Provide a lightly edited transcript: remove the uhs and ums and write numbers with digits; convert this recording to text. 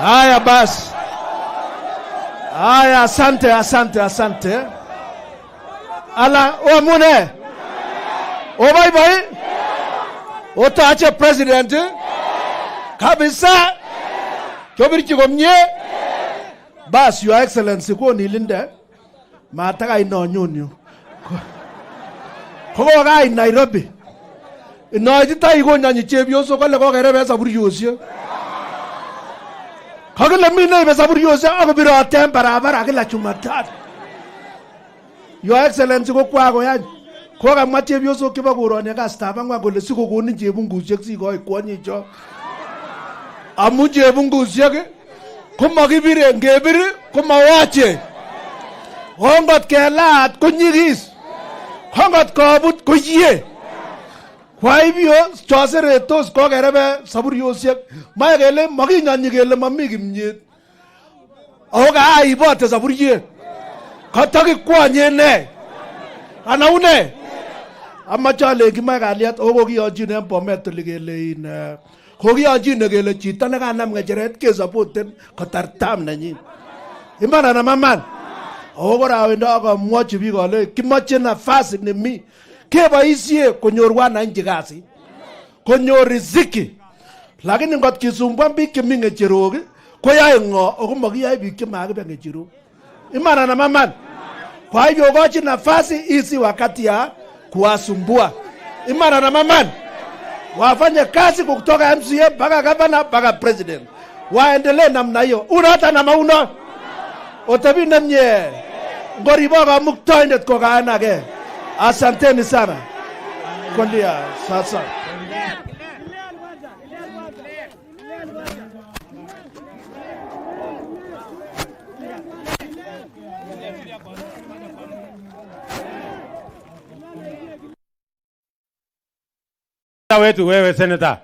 Haya basi. Haya, asante. Ala, mune. Bye. Utaacha president. Kabisa. Kobiriki komye. Bas, your excellency ko nilinde. Mataka inonyonyo. Ko ga in Nairobi. Inoitita igonya ni chebioso kole ko gerebe saburiyosio. Kagila mina ibe saburiyosio akobiro atem barabara kila Jumatatu. Your excellency ko kwago yan. Ko ga machebioso kiba korone ka staff angwa kole sikokonin chebungusiek sikoi kwonyicho. Amu chebungusiek komakibire ngebir komawache. Hongot kelat konyigis. Hongot kobut koyie. Kwa hivyo choseretos ko gerebe saburiyosiek maikele makinyonyi kele mami kimnyet. Ako kaibote saburiet. Katakikwonye ne. Anaune. Amachale kimae kalyet oko kiyonjin en Bomet kele in kokiyonjin kele chito nekanam ngecheret kesapoten kotartam nenyin. Iman ana maman. Ako kora wendo akamwochi biik kole kimoche nafasi nemi keboisie konyor wananchi kazi. Konyor riziki. Lakini ngot kisumbua biik chemi ngecherok koyae ngo ako makiyae biik chemakibe ngecherok. Iman ana maman. Kwa hivyo gochi nafasi isi wakati ya kuwasumbua. Iman ana maman. Wafanye kazi kutoka MCA mpaka governor mpaka president. Waendelee namna hiyo. Una hata na mauna. Otabi namnye. Ngoriboga muktoindet ko kaanage. Asanteni sana. Kondia sasa. Wetu wewe seneta.